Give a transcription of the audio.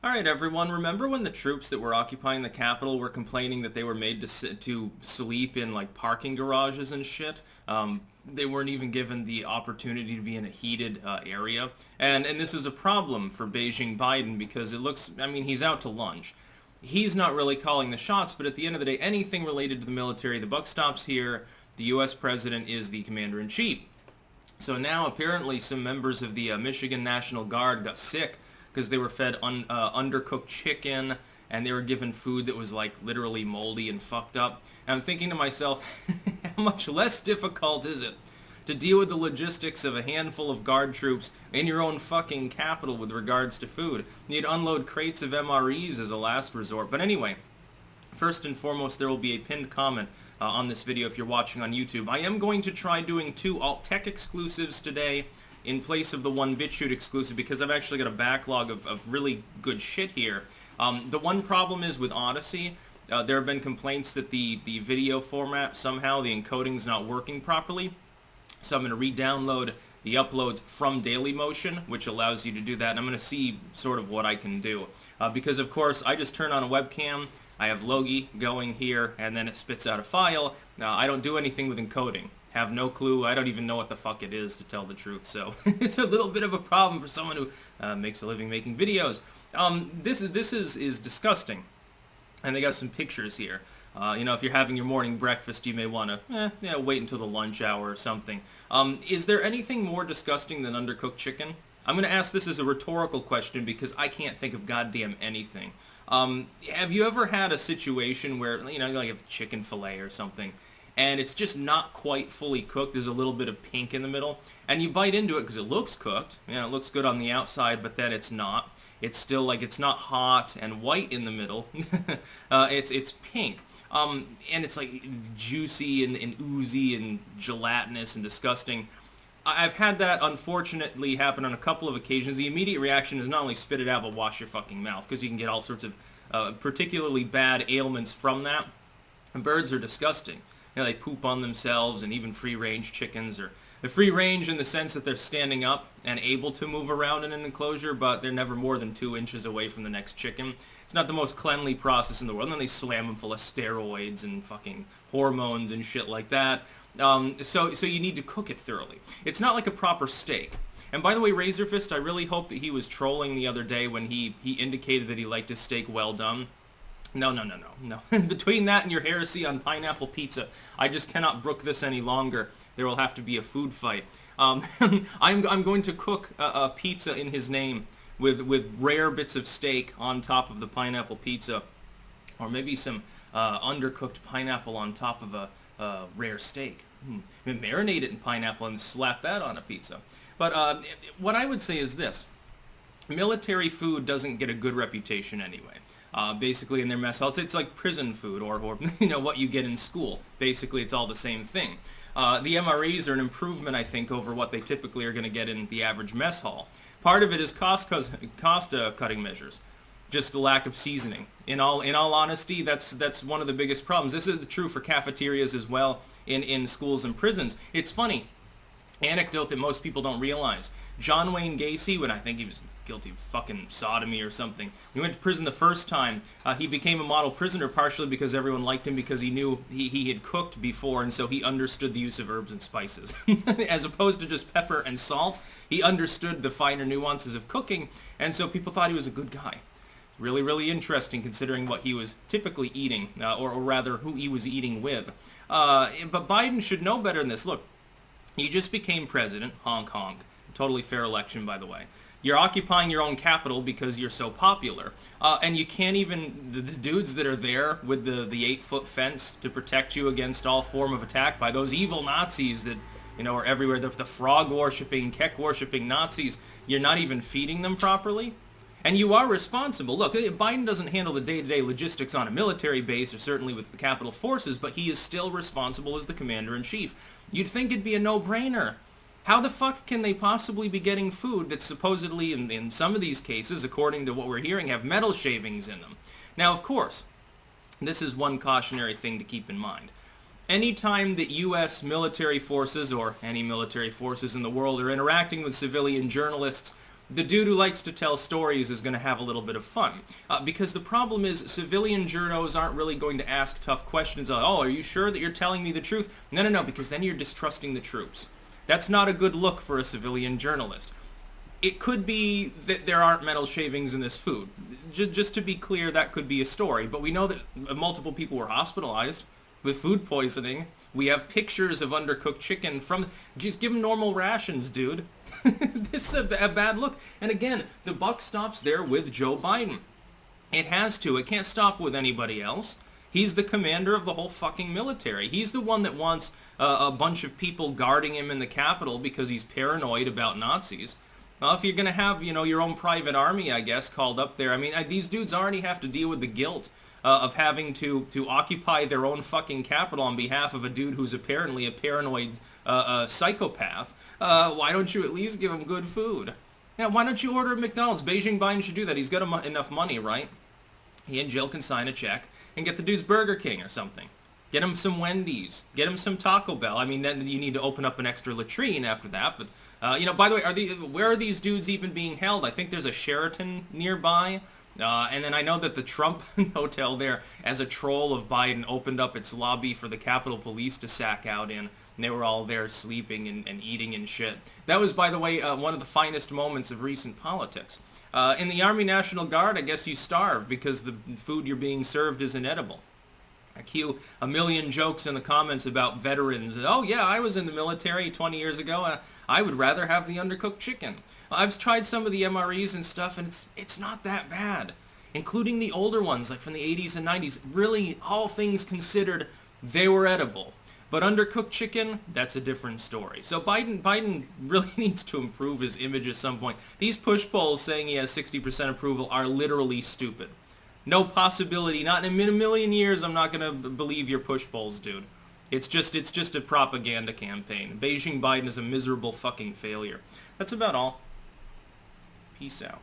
Alright everyone, remember when the troops that were occupying the Capitol were complaining that they were made to sleep in like parking garages and shit? They weren't even given the opportunity to be in a heated area. And this is a problem for Beijing Biden because it looks, I mean, he's out to lunch. He's not really calling the shots, but at the end of the day, anything related to the military, the buck stops here. The U.S. president is the commander-in-chief. So now apparently some members of the Michigan National Guard got sick because they were fed undercooked chicken and they were given food that was like literally moldy and fucked up. And I'm thinking to myself, how much less difficult is it to deal with the logistics of a handful of guard troops in your own fucking capital with regards to food? You'd unload crates of MREs as a last resort. But anyway, first and foremost, there will be a pinned comment on this video if you're watching on YouTube. I am going to try doing 2 alt-tech exclusives today in place of the one BitChute exclusive because I've actually got a backlog of really good shit here. The one problem is with Odyssey, there have been complaints that the video format, somehow the encoding's not working properly. So I'm going to re-download the uploads from Dailymotion, which allows you to do that, and I'm going to see sort of what I can do. Because of course, I just turn on a webcam, I have Logi going here, and then it spits out a file. I don't do anything with encoding. Have no clue. I don't even know what the fuck it is, to tell the truth. So it's a little bit of a problem for someone who makes a living making videos. This is disgusting. And they got some pictures here. You know, if you're having your morning breakfast, you may want to wait until the lunch hour or something. Is there anything more disgusting than undercooked chicken? I'm going to ask this as a rhetorical question because I can't think of goddamn anything. Have you ever had a situation where, you know, like a chicken fillet or something, and it's just not quite fully cooked, there's a little bit of pink in the middle, and you bite into it because it looks cooked, you know, it looks good on the outside, but then it's not. It's still like, it's not hot and white in the middle, it's pink. And it's like juicy and oozy and gelatinous and disgusting. I've had that unfortunately happen on a couple of occasions. The immediate reaction is not only spit it out, but wash your fucking mouth, because you can get all sorts of particularly bad ailments from that. And birds are disgusting. You know, they poop on themselves, and even free-range chickens are free-range in the sense that they're standing up and able to move around in an enclosure, but they're never more than 2 inches away from the next chicken. It's not the most cleanly process in the world. And then they slam them full of steroids and fucking hormones and shit like that. So you need to cook it thoroughly. It's not like a proper steak. And by the way, Razorfist, I really hope that he was trolling the other day when he indicated that he liked his steak well done. No. Between that and your heresy on pineapple pizza, I just cannot brook this any longer. There will have to be a food fight. I'm going to cook a pizza in his name with rare bits of steak on top of the pineapple pizza, or maybe some undercooked pineapple on top of a rare steak. Marinate it in pineapple and slap that on a pizza. But what I would say is this. Military food doesn't get a good reputation anyway. Basically in their mess halls, it's like prison food or you know, what you get in school. Basically, it's all the same thing. The MREs are an improvement, I think, over what they typically are going to get in the average mess hall. Part of it is cost-cutting measures, just the lack of seasoning. In all honesty, that's one of the biggest problems. This is true for cafeterias as well in schools and prisons. It's funny. Anecdote that most people don't realize. John Wayne Gacy, when I think he was guilty of fucking sodomy or something, when he went to prison the first time, he became a model prisoner partially because everyone liked him because he knew he had cooked before, and so he understood the use of herbs and spices. As opposed to just pepper and salt, he understood the finer nuances of cooking, and so people thought he was a good guy. Really, really interesting considering what he was typically eating, or rather who he was eating with. But Biden should know better than this. Look, you just became president, honk honk. Totally fair election, by the way. You're occupying your own capital because you're so popular. And you can't even, the dudes that are there with the 8-foot fence to protect you against all form of attack by those evil Nazis that, you know, are everywhere, the frog-worshipping, keck-worshipping Nazis, you're not even feeding them properly? And you are responsible. Look, Biden doesn't handle the day-to-day logistics on a military base, or certainly with the Capitol Forces, but he is still responsible as the commander-in-chief. You'd think it'd be a no-brainer. How the fuck can they possibly be getting food that supposedly, in some of these cases, according to what we're hearing, have metal shavings in them? Now, of course, this is one cautionary thing to keep in mind. Anytime that U.S. military forces, or any military forces in the world, are interacting with civilian journalists, the dude who likes to tell stories is going to have a little bit of fun. Because the problem is civilian journos aren't really going to ask tough questions. Oh, are you sure that you're telling me the truth? No, because then you're distrusting the troops. That's not a good look for a civilian journalist. It could be that there aren't metal shavings in this food. Just to be clear, that could be a story. But we know that multiple people were hospitalized with food poisoning. We have pictures of undercooked chicken from... Just give them normal rations, dude. This is a bad look. And again, the buck stops there with Joe Biden. It has to. It can't stop with anybody else. He's the commander of the whole fucking military. He's the one that wants a bunch of people guarding him in the Capitol because he's paranoid about Nazis. If you're going to have, your own private army, I guess, called up there, I mean, these dudes already have to deal with the guilt of having to occupy their own fucking capital on behalf of a dude who's apparently a paranoid psychopath. Why don't you at least give him good food? Yeah, why don't you order at McDonald's? Beijing Biden should do that. He's got enough money, right? He and Jill can sign a check and get the dude's Burger King or something. Get him some Wendy's. Get him some Taco Bell. I mean, then you need to open up an extra latrine after that. But, by the way, where are these dudes even being held? I think there's a Sheraton nearby. And then I know that the Trump hotel there, as a troll of Biden, opened up its lobby for the Capitol Police to sack out in. And they were all there sleeping and eating and shit. That was, by the way, one of the finest moments of recent politics. In the Army National Guard, I guess you starve because the food you're being served is inedible. I cue a million jokes in the comments about veterans. Oh yeah, I was in the military 20 years ago. I would rather have the undercooked chicken. I've tried some of the MREs and stuff, and it's not that bad. Including the older ones, like from the 80s and 90s. Really, all things considered, they were edible. But undercooked chicken, that's a different story. So Biden really needs to improve his image at some point. These push polls saying he has 60% approval are literally stupid. No possibility, not in a million years, I'm not going to believe your push polls, dude. It's just a propaganda campaign. Beijing Biden is a miserable fucking failure. That's about all. Peace out.